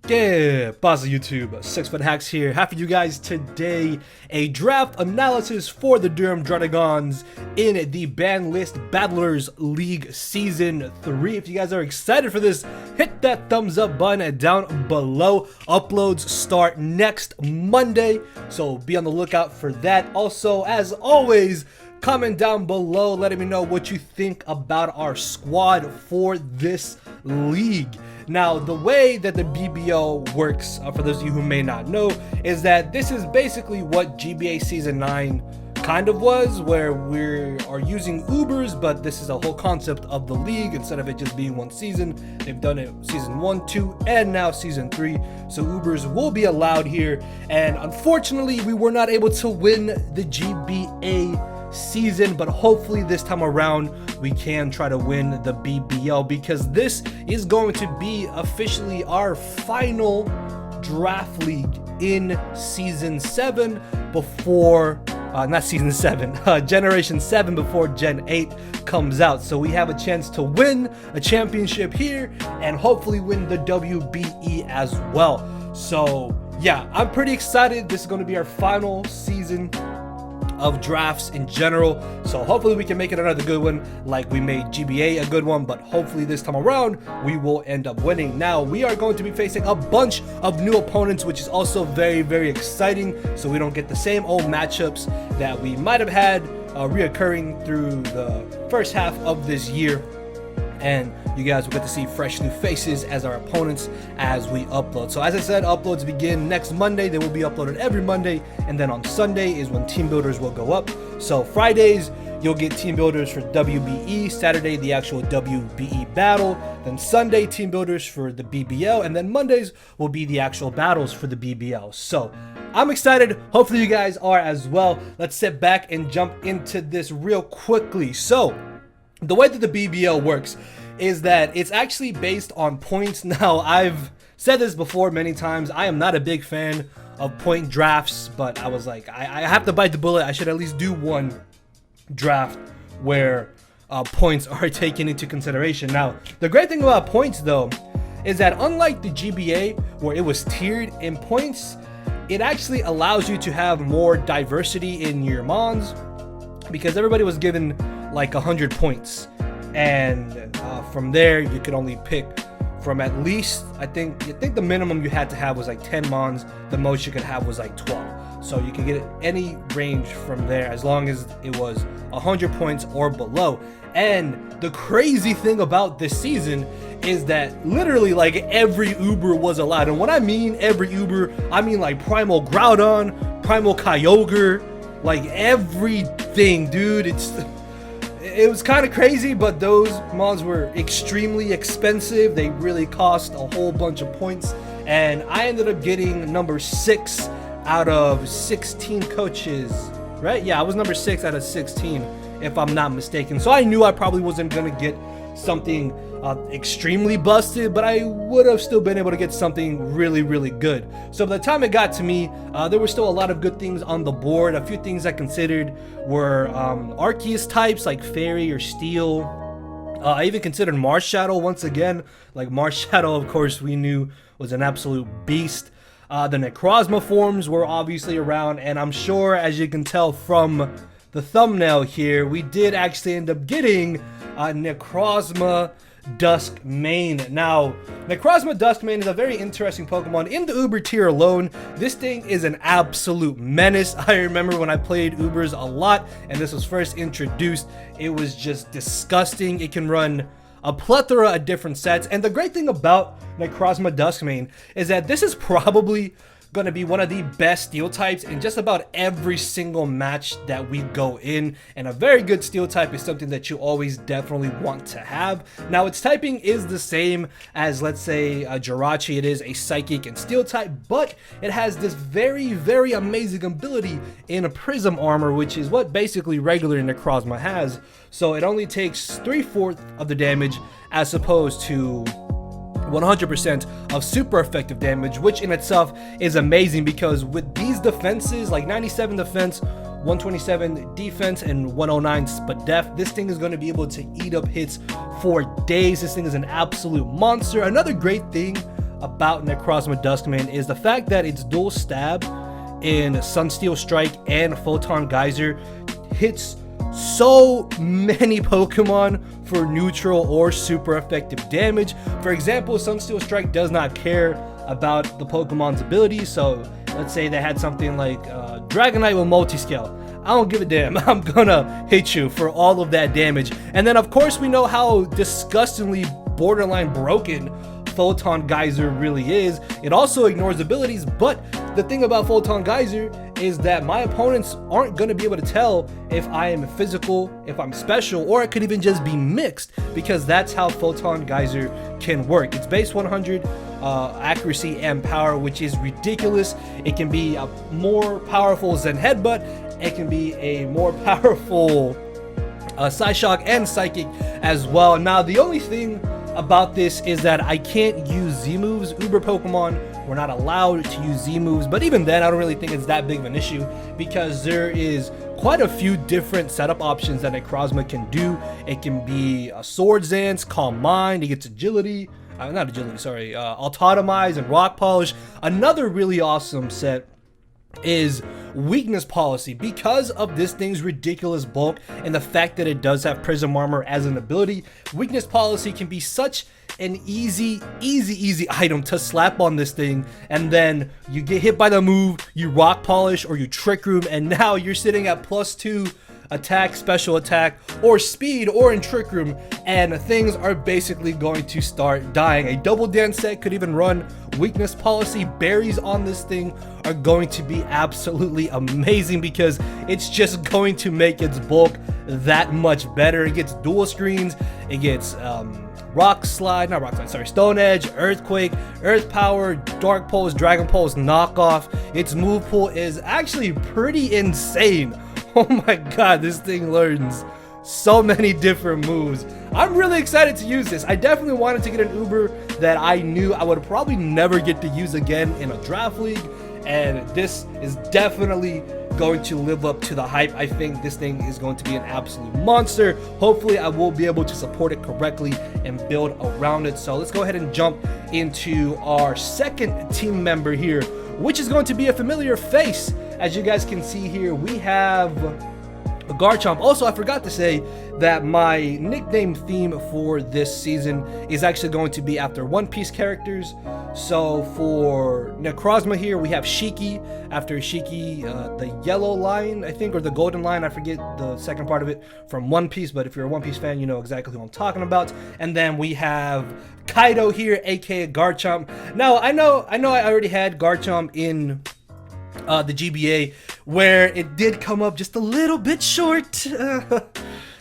Yeah, pasa YouTube, SixftHax here. Happy you guys today. A draft analysis for the Durham Druddigons in the Ban List Battlers League Season 3. If you guys are excited for this, hit that thumbs up button down below. Uploads start next Monday, so be on the lookout for that. Also, as always, comment down below letting me know what you think about our squad for this league. Now, the way that the BBL works, for those of you who may not know, is that this is basically what GBA Season 9 kind of was, where we are using Ubers, but this is a whole concept of the league. Instead of it just being one season, they've done it Season 1, 2, and now Season 3. So Ubers will be allowed here, and unfortunately, we were not able to win the GBA season, but hopefully this time around we can try to win the BBL, because this is going to be officially our final draft league in Season 7 before not Season 7, Generation 7 before Gen 8 comes out. So we have a chance to win a championship here and hopefully win the WBE as well. So yeah, I'm pretty excited. This is going to be our final season of drafts in general, so hopefully we can make it another good one like we made GBA a good one, but hopefully this time around we will end up winning. Now we are going to be facing a bunch of new opponents, which is also very exciting, so we don't get the same old matchups that we might have had reoccurring through the first half of this year. And you guys will get to see fresh new faces as our opponents as we upload. So as I said, uploads begin next Monday. They will be uploaded every Monday, and then on Sunday is when team builders will go up. So Fridays you'll get team builders for WBE, Saturday the actual WBE battle, then Sunday team builders for the BBL, and then Mondays will be the actual battles for the BBL. So I'm excited. Hopefully you guys are as well. Let's sit back and jump into this real quickly. So the way that the BBL works is that it's actually based on points. Now, I've said this before many times. I am not a big fan of point drafts, but I was like, I have to bite the bullet. I should at least do one draft where points are taken into consideration. Now, the great thing about points, though, is that unlike the GBA, where it was tiered in points, it actually allows you to have more diversity in your mons, because everybody was given like 100 points, and from there you could only pick from at least, I think the minimum you had to have was like 10 mons. The most you could have was like 12. So you could get any range from there as long as it was 100 points or below. And the crazy thing about this season is that literally like every Uber was allowed. And when I mean every Uber, I mean like Primal Groudon, Primal Kyogre, like everything, dude. It was kind of crazy, but those mods were extremely expensive. They really cost a whole bunch of points, and I ended up getting number 6 out of 16 coaches, right? Yeah, I was number 6 out of 16 if I'm not mistaken. So I knew I probably wasn't gonna get something extremely busted, but I would have still been able to get something really good. So by the time it got to me, there were still a lot of good things on the board. A few things I considered were Arceus types like Fairy or Steel. I even considered Marshadow once again. Like Marshadow, of course, we knew was an absolute beast. The Necrozma forms were obviously around, and I'm sure, as you can tell from the thumbnail here, we did actually end up getting Necrozma Duskmane. Now, Necrozma Duskmane is a very interesting Pokemon. In the Uber tier alone, this thing is an absolute menace. I remember when I played Ubers a lot and this was first introduced, it was just disgusting. It can run a plethora of different sets, and the great thing about Necrozma Duskmane is that this is probably going to be one of the best steel types in just about every single match that we go in, and a very good steel type is something that you always definitely want to have. Now, its typing is the same as, let's say, Jirachi. It is a psychic and steel type, but it has this very amazing ability in a prism armor, which is what basically regular Necrozma has. So it only takes 3/4 of the damage as opposed to 100% of super effective damage, which in itself is amazing, because with these defenses, like 97 defense, 127 defense, and 109 SPDEF, this thing is going to be able to eat up hits for days. This thing is an absolute monster. Another great thing about Macross Modesta is the fact that its dual stab in Sunsteel Strike and Photon Geyser hits so many Pokemon for neutral or super effective damage. For example, Sunsteel Strike does not care about the Pokemon's abilities, so let's say they had something like Dragonite with Multiscale. I don't give a damn. I'm gonna hit you for all of that damage. And then of course we know how disgustingly borderline broken Photon Geyser really is. It also ignores abilities, but the thing about Photon Geyser is that my opponents aren't going to be able to tell if I am physical, if I'm special, or it could even just be mixed, because that's how Photon Geyser can work. It's base 100 accuracy and power, which is ridiculous. It can be more powerful than Headbutt. It can be a more powerful Psyshock and Psychic as well. Now, the only thing about this is that I can't use Z moves. Uber Pokemon, we're not allowed to use Z moves, but even then I don't really think it's that big of an issue, because there is quite a few different setup options that Necrozma can do. It can be a Swords Dance, Calm Mind, it gets agility, not agility, sorry, Autotomize and Rock Polish. Another really awesome set is Weakness Policy, because of this thing's ridiculous bulk and the fact that it does have Prism Armor as an ability. Weakness Policy can be such an easy item to slap on this thing, and then you get hit by the move, you Rock Polish or you Trick Room, and now you're sitting at +2 attack, special attack, or speed, or in Trick Room, and things are basically going to start dying. A Double Dance set could even run Weakness Policy. Berries on this thing are going to be absolutely amazing, because it's just going to make its bulk that much better. It gets dual screens, it gets Stone Edge, Earthquake, Earth Power, Dark Pulse, Dragon Pulse, Knockoff. Its move pool is actually pretty insane. Oh my god, this thing learns so many different moves. I'm really excited to use this. I definitely wanted to get an Uber that I knew I would probably never get to use again in a draft league, and this is definitely going to live up to the hype. I think this thing is going to be an absolute monster. Hopefully I will be able to support it correctly and build around it. So let's go ahead and jump into our second team member here, which is going to be a familiar face. As you guys can see here, we have a Garchomp. Also, I forgot to say that my nickname theme for this season is actually going to be after One Piece characters. So for Necrozma here, we have Shiki, after Shiki, the yellow line, I think, or the golden line, I forget the second part of it, from One Piece, but if you're a One Piece fan, you know exactly who I'm talking about. And then we have Kaido here, aka Garchomp. Now, I know I already had Garchomp in the GBA, where it did come up just a little bit short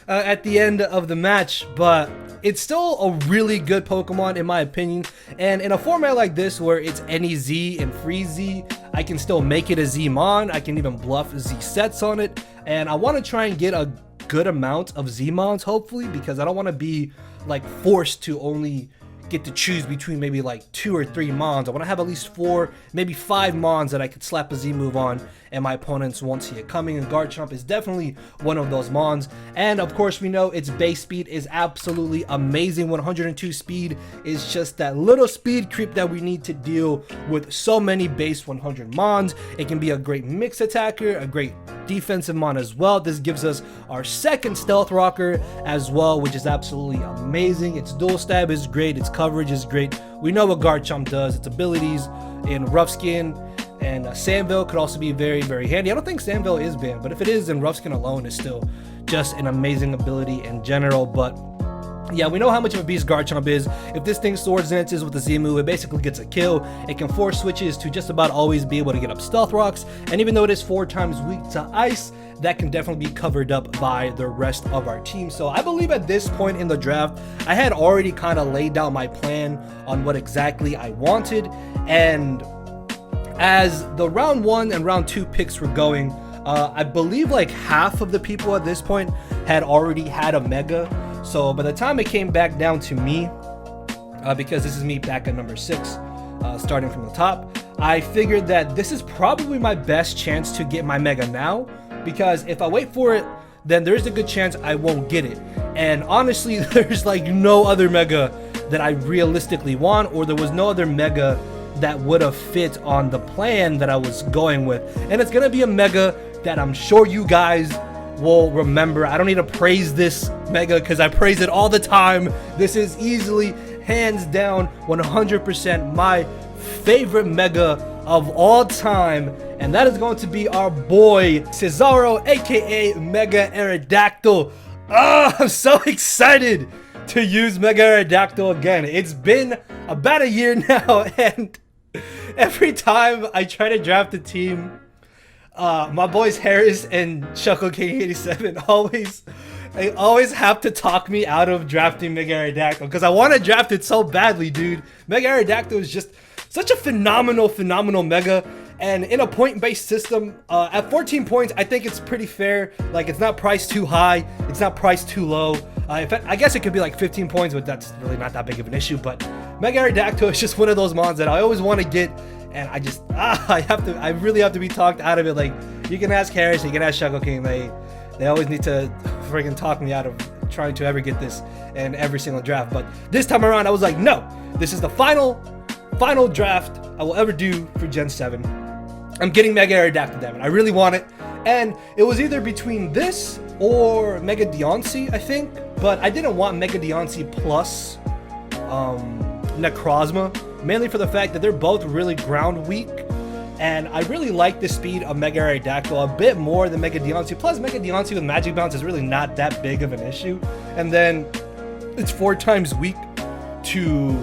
at the end of the match, but it's still a really good Pokemon in my opinion. And in a format like this where it's any Z and free Z, I can still make it a Z-Mon. I can even bluff Z sets on it, and I want to try and get a good amount of Z-Mons hopefully, because I don't want to be like forced to only get to choose between maybe like 2 or 3 Mons. I want to have at least 4, maybe 5 Mons that I could slap a Z move on and my opponents won't see it coming, and Garchomp is definitely one of those Mons. And of course we know its base speed is absolutely amazing. 102 speed is just that little speed creep that we need to deal with so many base 100 Mons. It can be a great mix attacker, a great defensive Mon as well. This gives us our second Stealth Rocker as well, which is absolutely amazing. Its dual stab is great, its coverage is great. We know what Garchomp does. Its abilities in Rough Skin and Sandville could also be very, very handy. I don't think Sandville is banned, but if it is, then Rough Skin alone is still just an amazing ability in general. But yeah, we know how much of a beast Garchomp is. If this thing Swords Dances with the Z move, it basically gets a kill. It can force switches to just about always be able to get up Stealth Rocks, and even though it is 4 times weak to Ice, that can definitely be covered up by the rest of our team. So I believe at this point in the draft, I had already kind of laid down my plan on what exactly I wanted, and as the round 1 and round 2 picks were going, I believe like half of the people at this point had already had a Mega. So by the time it came back down to me, because this is me back at number 6, starting from the top, I figured that this is probably my best chance to get my Mega now, because if I wait for it, then there's a good chance I won't get it. And honestly, there's like no other Mega that I realistically want, or there was no other mega that would have fit on the plan that I was going with. And it's gonna be a mega that I'm sure you guys will remember. I don't need to praise this mega because I praise it all the time. This is easily, hands down, 100% my favorite mega of all time, and that is going to be our boy Cesaro, aka Mega Aerodactyl. I'm so excited to use Mega Aerodactyl again. It's been about a year now, and every time I try to draft a team, my boys Harris and Chuckle King 87 always have to talk me out of drafting Mega Aerodactyl because I want to draft it so badly, dude. Mega Aerodactyl is just such a phenomenal mega, and in a point-based system, at 14 points, I think it's pretty fair. Like, it's not priced too high, it's not priced too low. I guess it could be like 15 points, but that's really not that big of an issue. But Mega Aerodactyl is just one of those mons that I always want to get, and I really have to be talked out of it. Like, you can ask Harris, you can ask Shaco King, they always need to friggin' talk me out of trying to ever get this in every single draft. But this time around, I was like, no, this is the final draft I will ever do for Gen 7. I'm getting Mega Aerodactyl, damn it. I really want it. And it was either between this or Mega Deontay, I think. But I didn't want Mega Deontay plus Necrozma, mainly for the fact that they're both really ground weak. And I really like the speed of Mega Aerodactyl a bit more than Mega Deontay. Plus, Mega Deontay with Magic Bounce is really not that big of an issue. And then it's 4 times weak to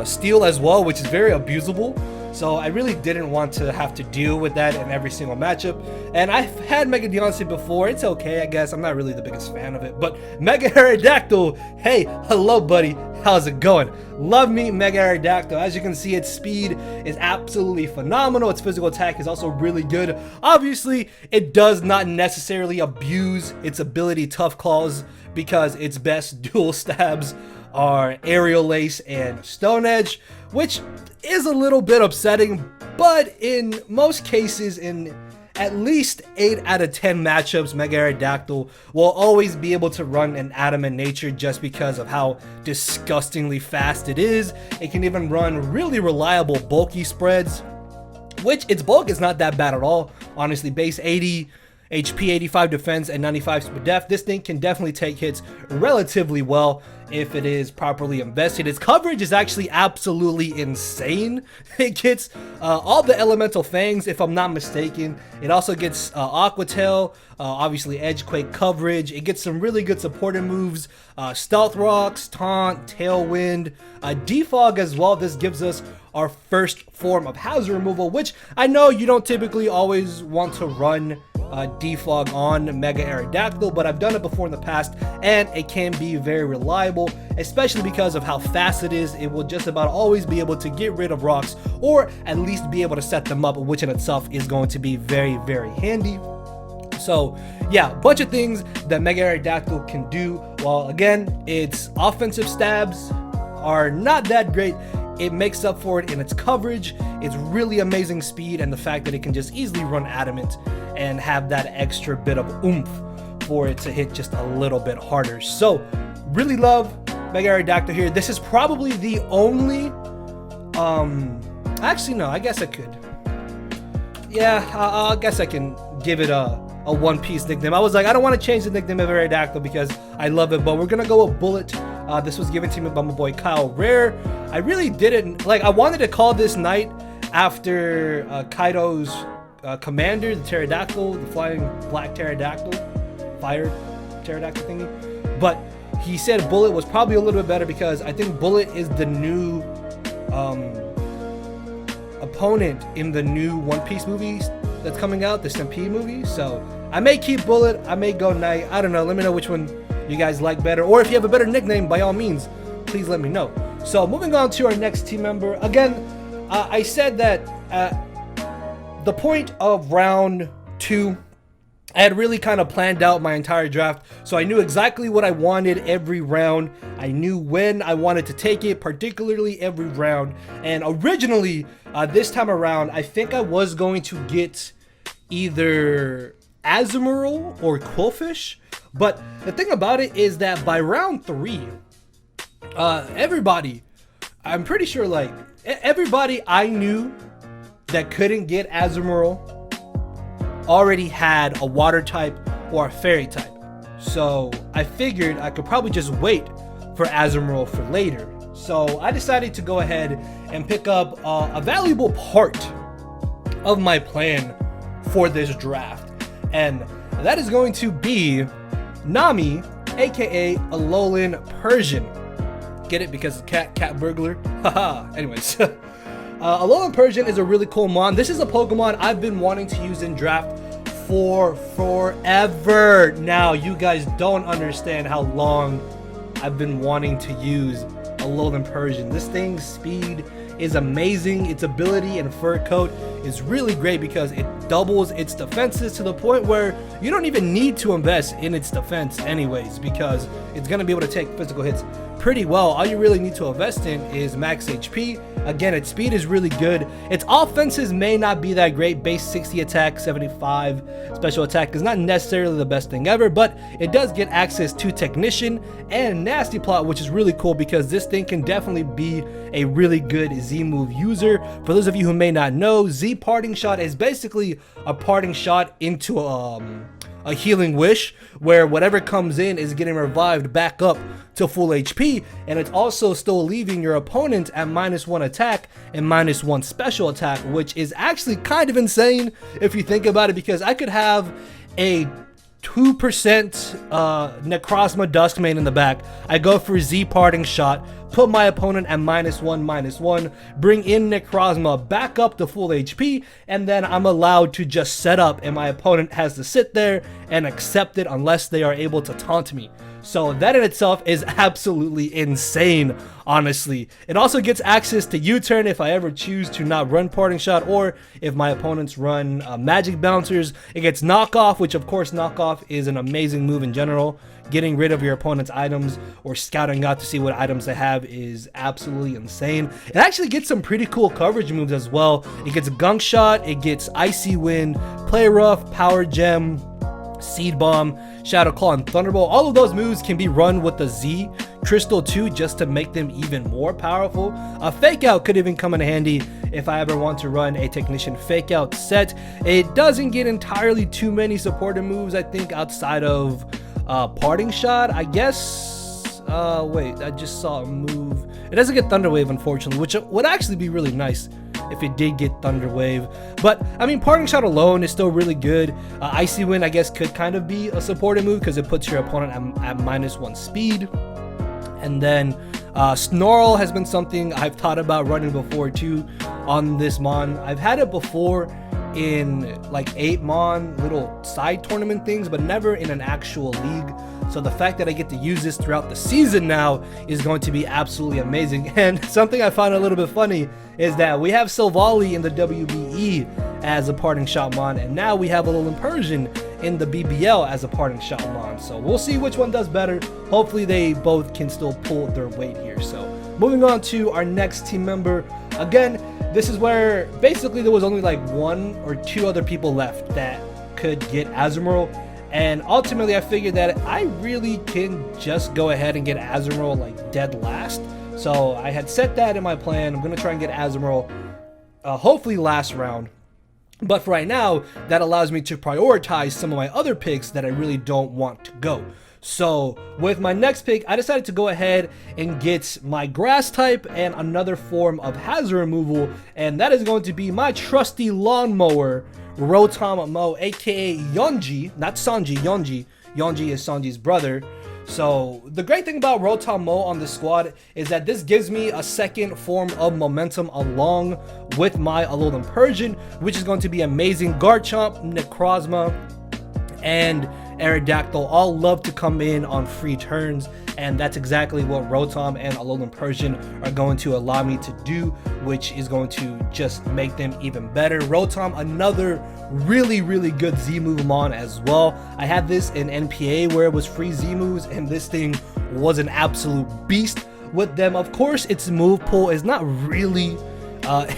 Steel as well, which is very abusable. So I really didn't want to have to deal with that in every single matchup. And I've had Mega Deontay before. It's okay, I guess. I'm not really the biggest fan of it. But Mega Aerodactyl, hey, hello, buddy. How's it going? Love me Mega Aerodactyl. As you can see, its speed is absolutely phenomenal. Its physical attack is also really good. Obviously, it does not necessarily abuse its ability Tough Claws because its best dual stabs are Aerial Ace and Stone Edge, which is a little bit upsetting, but in most cases, in at least 8 out of 10 matchups, Mega Aerodactyl will always be able to run an Adamant Nature just because of how disgustingly fast it is. It can even run really reliable bulky spreads, which its bulk is not that bad at all. Honestly, base 80 HP, 85 defense, and 95 speed def. This thing can definitely take hits relatively well if it is properly invested. Its coverage is actually absolutely insane. It gets all the elemental fangs, if I'm not mistaken. It also gets Aqua Tail, obviously Edgequake coverage. It gets some really good supporting moves, Stealth Rocks, Taunt, Tailwind, Defog as well. This gives us our first form of hazard removal, which I know you don't typically always want to run defog on Mega Aerodactyl, but I've done it before in the past, and it can be very reliable, especially because of how fast it is. It will just about always be able to get rid of rocks, or at least be able to set them up, which in itself is going to be very, very handy. So yeah, a bunch of things that Mega Aerodactyl can do. While again, its offensive stabs are not that great, it makes up for it in its coverage, its really amazing speed, and the fact that it can just easily run Adamant and have that extra bit of oomph for it to hit just a little bit harder. So really love Mega Aerodactyl here. This is probably the only actually no, I guess I could, yeah, I guess I can give it a One Piece nickname. I was like, I don't want to change the nickname of Aerodactyl because I love it, but we're gonna go with Bullet. This was given to me by my boy Kyle Rare. I really didn't like, I wanted to call this Knight after Kaido's commander, the Pterodactyl, the flying black pterodactyl, fire pterodactyl thingy, but he said Bullet was probably a little bit better because I think Bullet is the new opponent in the new One Piece movie that's coming out, the Stampede movie. So I may keep Bullet, I may go Knight, I don't know. Let me know which one you guys like better, or if you have a better nickname, by all means, please let me know. So moving on to our next team member. Again, I said that at the point of round 2, I had really kind of planned out my entire draft, so I knew exactly what I wanted every round. I knew when I wanted to take it, particularly every round. And originally, this time around, I think I was going to get either Amuro or Corphish. But the thing about it is that by round 3, Everybody, I'm pretty sure like everybody I knew that couldn't get Azumarill already had a water type or a fairy type. So I figured I could probably just wait for Azumarill for later. So I decided to go ahead and pick up a valuable part of my plan for this draft. And that is going to be Nami, aka Alolan Persian. Get it? Because cat burglar. Haha. Anyways. Alolan Persian is a really cool mon. This is a Pokemon I've been wanting to use in draft for forever. Now, you guys don't understand how long I've been wanting to use Alolan Persian. This thing's speed is amazing. Its ability and fur coat is really great because it doubles its defenses to the point where you don't even need to invest in its defense anyways, because it's going to be able to take physical hits pretty well. All you really need to invest in is max HP. Again, its speed is really good. Its offenses may not be that great. Base 60 attack, 75 special attack is not necessarily the best thing ever, but it does get access to Technician and Nasty Plot, which is really cool because this thing can definitely be a really good Z move user. For those of you who may not know, Z Parting Shot is basically a parting shot into a healing wish, where whatever comes in is getting revived back up to full HP, and it's also still leaving your opponent at -1 attack and -1 special attack, which is actually kind of insane if you think about it, because I could have a 2% Macross Modesta main in the back. I go for Z Parting Shot, put my opponent at -1/-1, bring in Necrozma back up to full HP, and then I'm allowed to just set up, and my opponent has to sit there and accept it unless they are able to taunt me. So that in itself is absolutely insane, honestly. It also gets access to U-turn if I ever choose to not run Parting Shot, or if my opponents run Magic Bouncers. It gets Knockoff, which of course Knockoff is an amazing move in general. Getting rid of your opponent's items or scouting out to see what items they have is absolutely insane. It actually gets some pretty cool coverage moves as well. It gets Gunk Shot, it gets Icy Wind, Play Rough, Power Gem, Seed Bomb, Shadow Claw, and Thunderbolt. All of those moves can be run with the Z Crystal 2 just to make them even more powerful. A Fake Out could even come in handy if I ever want to run a Technician Fake Out set. It doesn't get entirely too many supported moves, I think, outside of Parting Shot, I guess. Wait, I just saw a move. It doesn't get Thunder Wave, unfortunately, which would actually be really nice if it did get Thunder Wave. But I mean, Parting Shot alone is still really good. Icy Wind, I guess, could kind of be a supported move because it puts your opponent at -1 speed. And then Snarl has been something I've thought about running before too on this mon. I've had it before in like 8-mon little side tournament things, but never in an actual league. So the fact that I get to use this throughout the season now is going to be absolutely amazing. And something I find a little bit funny is that we have Silvally in the WBE as a Parting Shot mon, and now we have Alolan Persian in the BBL as a Parting Shot mon. So we'll see which one does better. Hopefully they both can still pull their weight here. So moving on to our next team member. Again, this is where basically there was only like 1 or 2 other people left that could get Azumarill. And ultimately I figured that I really can just go ahead and get Azumarill like dead last. So I had set that in my plan. I'm going to try and get Azumarill hopefully last round. But for right now, that allows me to prioritize some of my other picks that I really don't want to go. So with my next pick, I decided to go ahead and get my grass type and another form of hazard removal, and that is going to be my trusty lawnmower, Rotom Mo, aka Yonji, not Sanji, Yonji. Yonji is Sanji's brother. So the great thing about Rotom Mo on this squad is that this gives me a second form of momentum along with my Alolan Persian, which is going to be amazing. Garchomp, Necrozma, and Aerodactyl all love to come in on free turns, and that's exactly what Rotom and Alolan Persian are going to allow me to do, which is going to just make them even better. Rotom, another really good Z move mon as well. I had this in NPA where it was free Z moves, and this thing was an absolute beast with them. Of course, its move pool is not really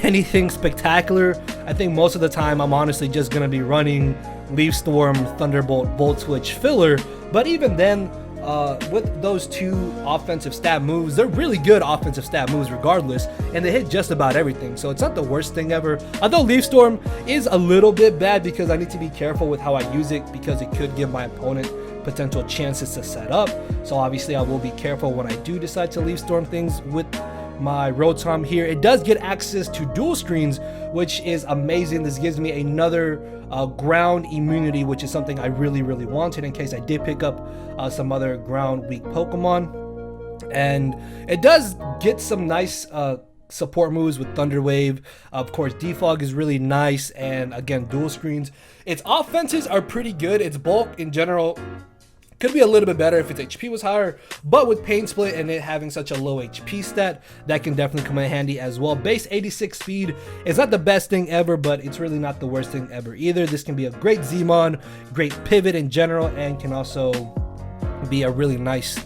anything spectacular. I think most of the time I'm honestly just going to be running Leaf Storm, Thunderbolt, Volt Switch, Filler, but even then, with those two offensive stat moves, they're really good offensive stat moves regardless, and they hit just about everything, so it's not the worst thing ever. Although Leaf Storm is a little bit bad because I need to be careful with how I use it, because it could give my opponent potential chances to set up. So obviously I will be careful when I do decide to Leaf Storm things with my Rotom here. It does get access to dual screens, which is amazing. This gives me another ground immunity, which is something I really wanted in case I did pick up some other ground weak Pokemon. And it does get some nice support moves with Thunder Wave. Of course, Defog is really nice, and again, dual screens. Its offenses are pretty good. Its bulk in general could be a little bit better if its HP was higher, but with Pain Split and it having such a low HP stat, that can definitely come in handy as well. Base 86 speed is not the best thing ever, but it's really not the worst thing ever either. This can be a great Zmon, great pivot in general, and can also be a really nice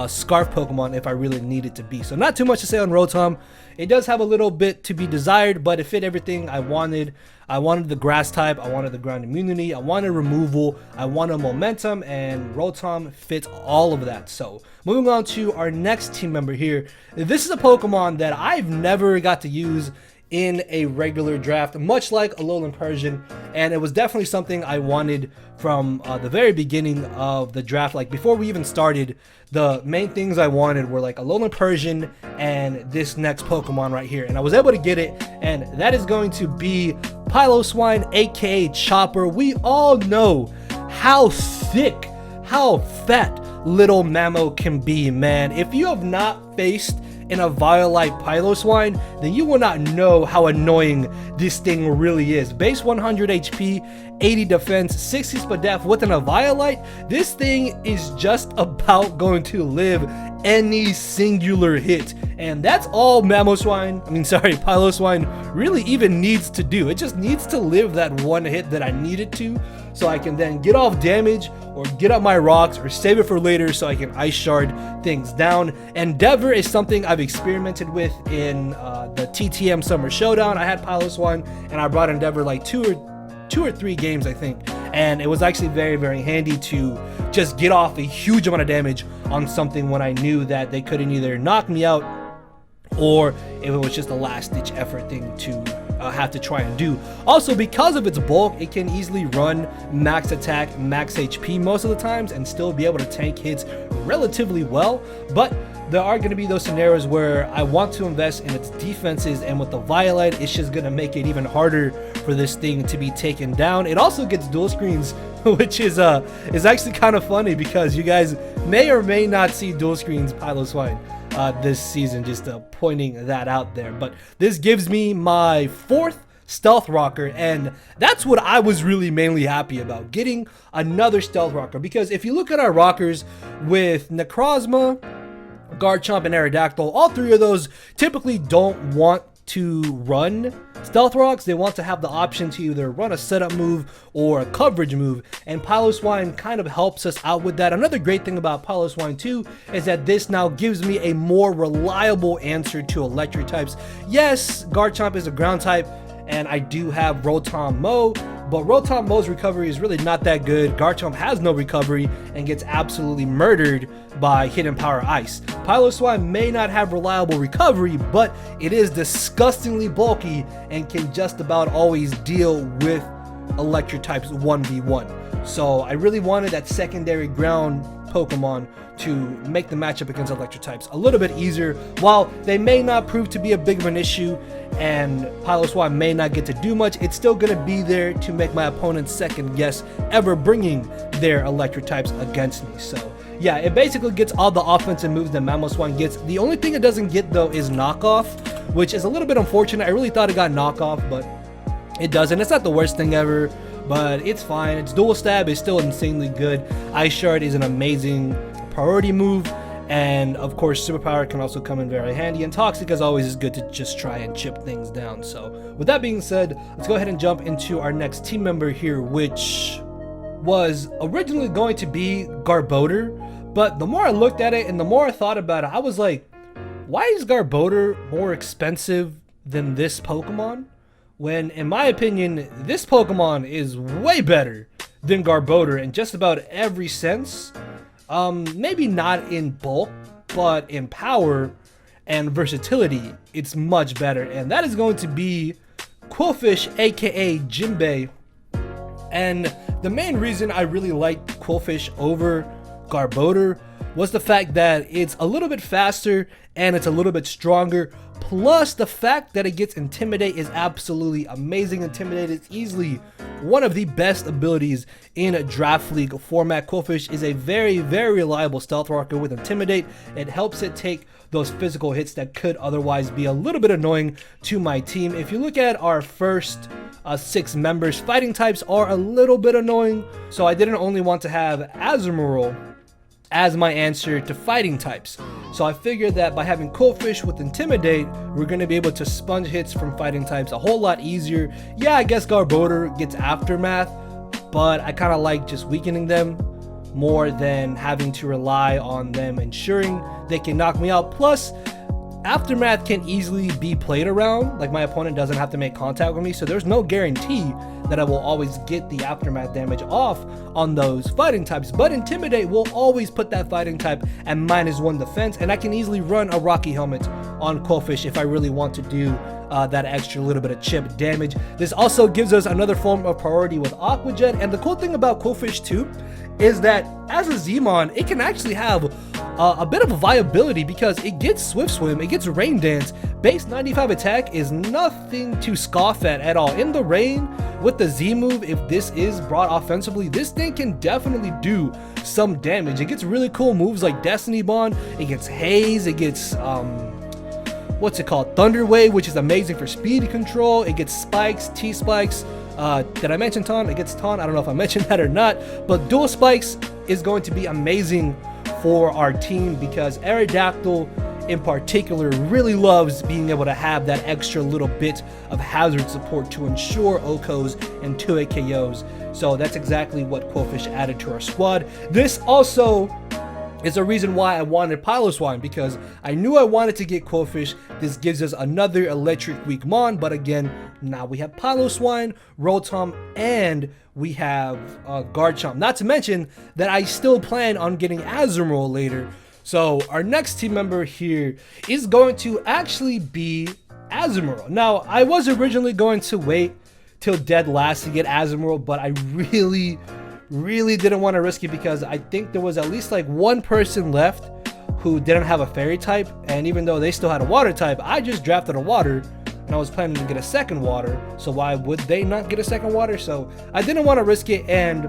Scarf Pokemon if I really need it to be. So not too much to say on Rotom. It does have a little bit to be desired, but it fit everything I wanted. I wanted the grass type, I wanted the ground immunity, I wanted removal, I wanted momentum, and Rotom fits all of that. So moving on to our next team member here. This is a Pokemon that I've never got to use in a regular draft, much like Alolan Persian, and it was definitely something I wanted from the very beginning of the draft. Like before we even started, the main things I wanted were like Alolan Persian and this next Pokemon right here, and I was able to get it, and that is going to be Piloswine, aka Chopper. We all know how thick, how fat little Mamo can be, man. If you have not faced in a Violite Piloswine, then you will not know how annoying this thing really is. Base 100 HP, 80 defense, 60 Spadef with an Violite. This thing is just about going to live any singular hit, and that's all Piloswine really even needs to do. It just needs to live that one hit that I need it to, so I can then get off damage or get up my rocks or save it for later so I can Ice Shard things down. Endeavor is something I've experimented with in the TTM Summer Showdown. I had Piloswine and I brought Endeavor like two or three games, I think, and it was actually very handy to just get off a huge amount of damage on something when I knew that they couldn't either knock me out or if it was just a last-ditch effort thing to have to try and do. Also, because of its bulk, it can easily run max attack, max HP most of the times and still be able to tank hits relatively well, but there are going to be those scenarios where I want to invest in its defenses, and with the Violite, it's just going to make it even harder for this thing to be taken down. It also gets dual screens, which is actually kind of funny because you guys may or may not see dual screens Piloswine this season, just pointing that out there. But this gives me my 4th Stealth Rocker, and that's what I was really mainly happy about, getting another Stealth Rocker, because if you look at our rockers with Necrozma, Garchomp, and Aerodactyl, all three of those typically don't want to run Stealth Rocks. They want to have the option to either run a setup move or a coverage move, and Piloswine kind of helps us out with that. Another great thing about Piloswine too is that this now gives me a more reliable answer to electric types. Yes, Garchomp is a ground type, and I do have Rotom Mo, but Rotom Mo's recovery is really not that good. Garchomp has no recovery and gets absolutely murdered by Hidden Power Ice. Piloswine may not have reliable recovery, but it is disgustingly bulky and can just about always deal with electric types 1v1. So I really wanted that secondary ground Pokemon to make the matchup against electric types a little bit easier. While they may not prove to be a big of an issue and Piloswine may not get to do much, it's still going to be there to make my opponents second guess ever bringing their electric types against me. So yeah, it basically gets all the offensive moves that Mamoswine gets. The only thing it doesn't get though is knockoff, which is a little bit unfortunate. I really thought it got knockoff, but it doesn't. It's not the worst thing ever, but it's fine. Its dual stab is still insanely good. Ice Shard is an amazing priority move, and of course Superpower can also come in very handy, and Toxic as always is good to just try and chip things down. So with that being said, let's go ahead and jump into our next team member here, which was originally going to be Garbodor, but the more I looked at it and the more I thought about it, I was like, why is Garbodor more expensive than this Pokemon? When in my opinion, this Pokemon is way better than Garbodor in just about every sense. Maybe not in bulk, but in power and versatility, it's much better. And that is going to be Corphish, aka Jinbei. And the main reason I really liked Corphish over Garbodor was the fact that it's a little bit faster and it's a little bit stronger. Plus the fact that it gets Intimidate is absolutely amazing. Intimidate is easily one of the best abilities in a Draft League format. Corphish is a very, very reliable stealth rocker with Intimidate. It helps it take those physical hits that could otherwise be a little bit annoying to my team. If you look at our first 6 members, fighting types are a little bit annoying, so I didn't only want to have Azumarill as my answer to fighting types. So I figured that by having Corphish with Intimidate, we're going to be able to sponge hits from fighting types a whole lot easier. Yeah, I guess Garbodor gets Aftermath, but I kind of like just weakening them more than having to rely on them ensuring they can knock me out. Plus, Aftermath can easily be played around, like my opponent doesn't have to make contact with me, so there's no guarantee that I will always get the Aftermath damage off on those fighting types. But Intimidate will always put that fighting type at -1 defense, and I can easily run a Rocky Helmet on Corphish if I really want to do that extra little bit of chip damage. This also gives us another form of priority with Aqua Jet, and the cool thing about Corphish too is that as a Zmon, it can actually have a bit of a viability because it gets Swift Swim, it gets Rain Dance. Base 95 attack is nothing to scoff at all. In the rain, with the Z move, if this is brought offensively, this thing can definitely do some damage. It gets really cool moves like Destiny Bond, it gets Haze, it gets what's it called, Thunder Wave, which is amazing for speed control. It gets Spikes, T-Spikes. Did I mention Taunt? It gets Taunt. I don't know if I mentioned that or not, but Dual Spikes is going to be amazing for our team because Aerodactyl in particular really loves being able to have that extra little bit of hazard support to ensure OHKOs and 2-hit KOs. So that's exactly what Corphish added to our squad. This also is a reason why I wanted Piloswine, because I knew I wanted to get Corphish. This gives us another electric weak mon, but again, now we have Piloswine, Rotom, and we have Garchomp. Not to mention that I still plan on getting Azumarill later. So our next team member here is going to actually be Azumarill. Now, I was originally going to wait till dead last to get Azumarill, but I really didn't want to risk it because I think there was at least like one person left who didn't have a fairy type, and even though they still had a water type, I just drafted a water and I was planning to get a second water, so why would they not get a second water? So I didn't want to risk it, and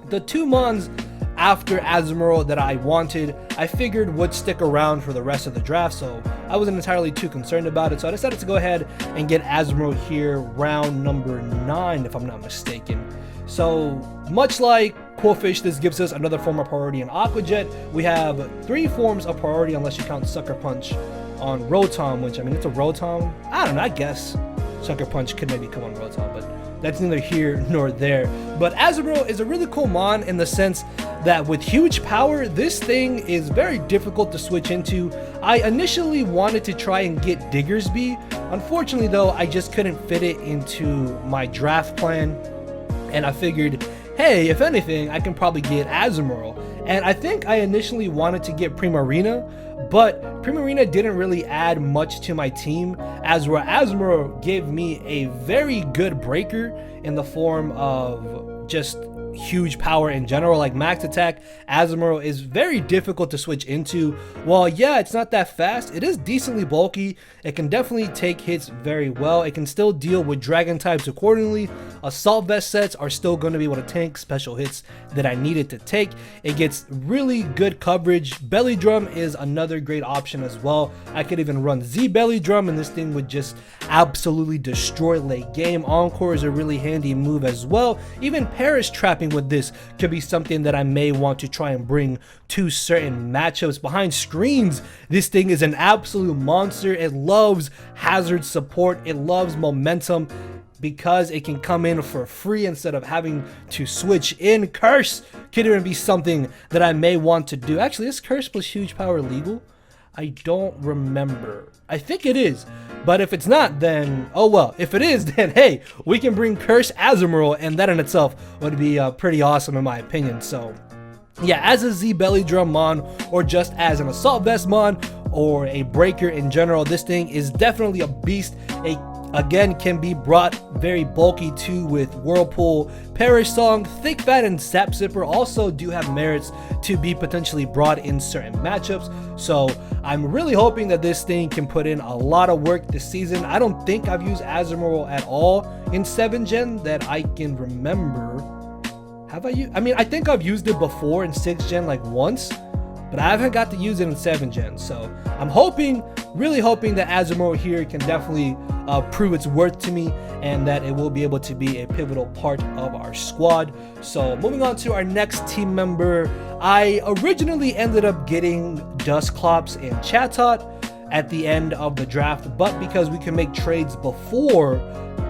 the 2 mons after Azumarill that I wanted, I figured would stick around for the rest of the draft, so I wasn't entirely too concerned about it. So I decided to go ahead and get Azumarill here round number 9, if I'm not mistaken. So much like Corphish, this gives us another form of priority in Aqua Jet. We have 3 forms of priority unless you count Sucker Punch on Rotom, which, I mean, it's a Rotom. I don't know, I guess Sucker Punch could maybe come on Rotom, but that's neither here nor there. But Azumarill is a really cool mon in the sense that with huge power, this thing is very difficult to switch into. I initially wanted to try and get Diggersby. Unfortunately though, I just couldn't fit it into my draft plan. And I figured, hey, if anything, I can probably get Azumarill. And I think I initially wanted to get Primarina, but Primarina didn't really add much to my team, as where Azumarill gave me a very good breaker in the form of just huge power in general, like max attack. Azumarill is very difficult to switch into. While yeah, it's not that fast, it is decently bulky. It can definitely take hits very well. It can still deal with dragon types accordingly. Assault vest sets are still going to be able to tank special hits that I needed to take. It gets really good coverage. Belly Drum is another great option as well. I could even run Z Belly Drum and this thing would just absolutely destroy late game. Encore is a really handy move as well. Even Perish Trapping with this could be something that I may want to try and bring to certain matchups. Behind screens, this thing is an absolute monster. It loves hazard support. It loves momentum because it can come in for free instead of having to switch in. Curse could even be something that I may want to do. Actually, is Curse plus huge power legal? I don't remember. I think it is, but if it's not, then oh well. If it is, then hey, we can bring Curse Azumarill, and that in itself would be pretty awesome in my opinion. So yeah, as a Z Belly Drum mon, or just as an Assault Vest mon, or a Breaker in general, this thing is definitely a beast. Again, can be brought very bulky too with Whirlpool, Perish Song, Thick Fat, and Sap Sipper also do have merits to be potentially brought in certain matchups. So I'm really hoping that this thing can put in a lot of work this season. I don't think I've used Amuro at all in 7th gen that I can remember. Have I used? I mean, I think I've used it before in 6th gen like once, but I haven't got to use it in 7th gen. So I'm hoping, really hoping that Amuro here can definitely prove its worth to me, and that it will be able to be a pivotal part of our squad. So moving on to our next team member, I originally ended up getting Dusclops and Chatot at the end of the draft, but because we can make trades before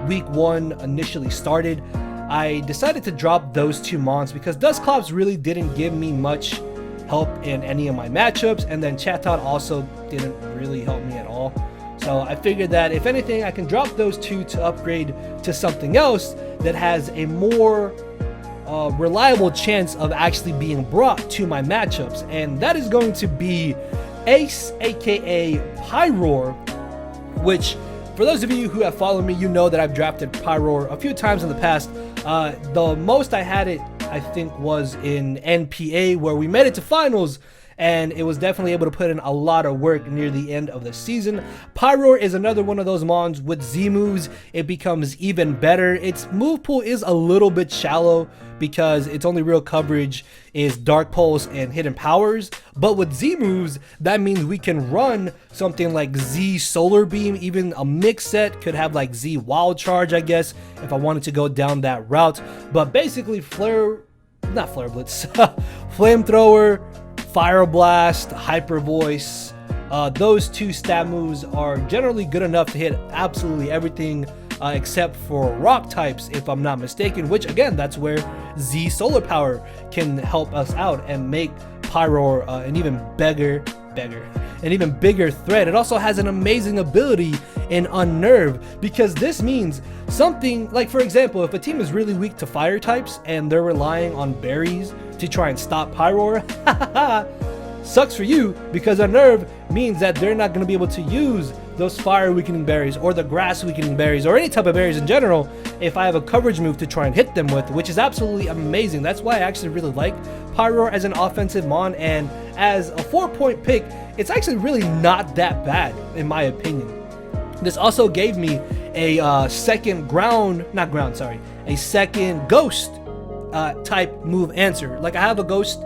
week 1 initially started, I decided to drop those 2 mons because Dusclops really didn't give me much help in any of my matchups, and then Chatot also didn't really help me at all. So I figured that if anything, I can drop those 2 to upgrade to something else that has a more reliable chance of actually being brought to my matchups, and that is going to be Ace, aka Pyroar, which for those of you who have followed me, you know that I've drafted Pyroar a few times in the past. The most I had it, I think, was in NPA, where we made it to finals, and it was definitely able to put in a lot of work near the end of the season. Pyroar is another one of those mons with Z moves. It becomes even better. Its move pool is a little bit shallow because its only real coverage is Dark Pulse and Hidden Powers, but with Z moves, that means we can run something like Z Solar Beam. Even a mix set could have like Z Wild Charge, I guess, if I wanted to go down that route. But basically Flamethrower, Fire Blast, Hyper Voice, those 2 stat moves are generally good enough to hit absolutely everything except for rock types, if I'm not mistaken, which again, that's where Z Solar Power can help us out and make Pyroar an even bigger threat. It also has an amazing ability in Unnerve, because this means something like, for example, if a team is really weak to fire types and they're relying on berries to try and stop Pyroar, sucks for you, because Unnerve means that they're not going to be able to use those fire weakening berries or the grass weakening berries or any type of berries in general if I have a coverage move to try and hit them with, which is absolutely amazing. That's why I actually really like Pyroar as an offensive mon, and as a 4-point pick, it's actually really not that bad in my opinion. This also gave me a second ghost type move answer. Like, I have a ghost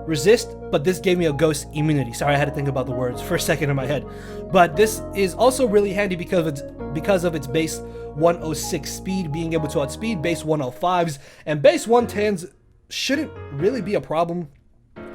resist, but this gave me a ghost immunity. Sorry, I had to think about the words for a second in my head. But this is also really handy because of its base 106 speed, being able to outspeed base 105s, and base 110s shouldn't really be a problem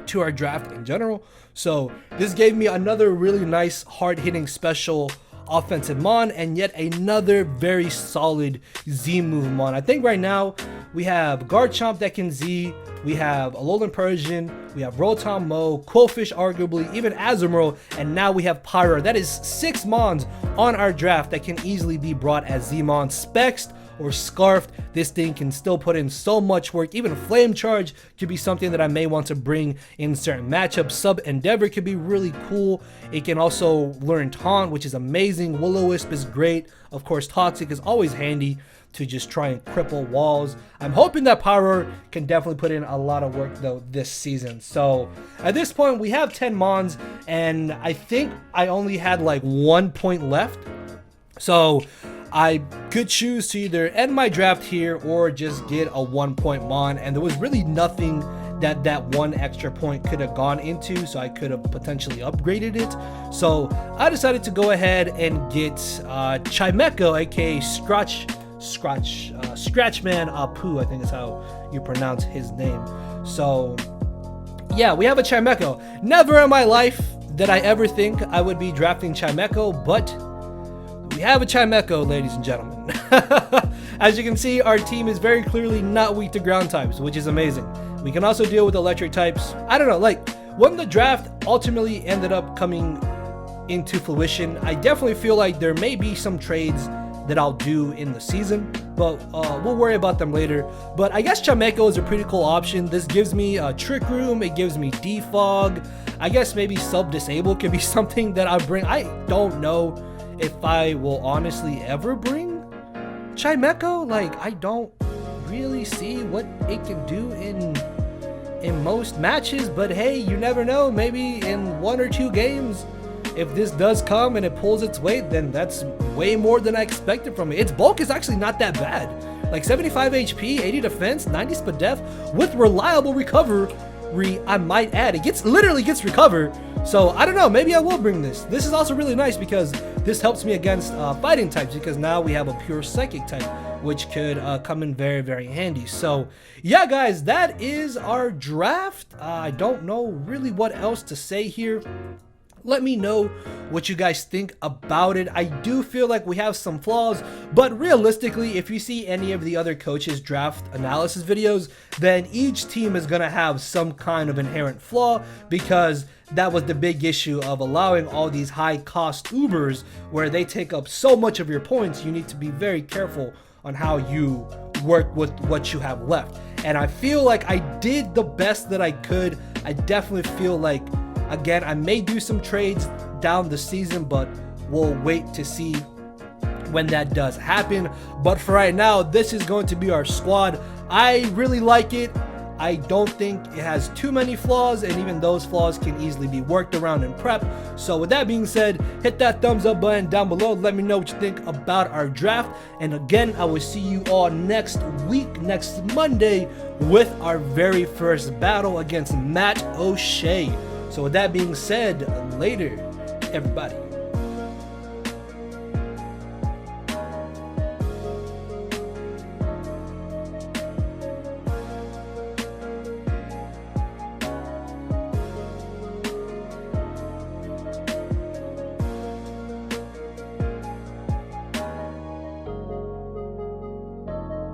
to our draft in general. So this gave me another really nice hard-hitting special offensive mon, and yet another very solid Z move mon. I think right now we have Garchomp that can Z, we have Alolan Persian, we have Rotom Mo, Corphish arguably, even Azumarill, and now we have Pyroar. That is 6 mons on our draft that can easily be brought as Z-mon. Spexed or Scarfed, this thing can still put in so much work. Even Flame Charge could be something that I may want to bring in certain matchups. Sub Endeavor could be really cool. It can also learn Taunt, which is amazing. Will-O-Wisp is great. Of course, Toxic is always handy to just try and cripple walls. I'm hoping that Pyroar can definitely put in a lot of work though this season. So at this point we have 10 mons, and I think I only had like 1 point left. So I could choose to either end my draft here or just get a 1 point mon, and there was really nothing that 1 extra point could have gone into, so I could have potentially upgraded it. So I decided to go ahead and get Chimecho, aka Scratchman Apu, I think is how you pronounce his name. So yeah, we have a Chimecho. Never in my life did I ever think I would be drafting Chimecho, but we have a Chimecho, ladies and gentlemen. As you can see, our team is very clearly not weak to ground types, which is amazing. We can also deal with electric types. I don't know, like, when the draft ultimately ended up coming into fruition, I definitely feel like there may be some trades that I'll do in the season, but we'll worry about them later. But I guess Chimecho is a pretty cool option. This gives me Trick Room, it gives me Defog. I guess maybe Sub-Disable could be something that I bring. I don't know if I will honestly ever bring Chimecho. Like, I don't really see what it can do in most matches, but hey, you never know. Maybe in 1 or 2 games, if this does come and it pulls its weight, then that's way more than I expected from it. Its bulk is actually not that bad. Like 75 HP, 80 defense, 90 speed def with reliable recovery, I might add. It literally gets recover. So I don't know, maybe I will bring this. This is also really nice because this helps me against fighting types, because now we have a pure psychic type, which could come in very, very handy. So yeah, guys, that is our draft. I don't know really what else to say here. Let me know what you guys think about it. I do feel like we have some flaws, but realistically, if you see any of the other coaches' draft analysis videos, then each team is going to have some kind of inherent flaw, because that was the big issue of allowing all these high-cost Ubers where they take up so much of your points. You need to be very careful on how you work with what you have left. And I feel like I did the best that I could. I definitely feel like, again, I may do some trades down the season, but we'll wait to see when that does happen. But for right now, this is going to be our squad. I really like it. I don't think it has too many flaws, and even those flaws can easily be worked around in prep. So with that being said, hit that thumbs up button down below. Let me know what you think about our draft. And again, I will see you all next week, next Monday, with our very first battle against MattOshea. So with that being said, later, everybody.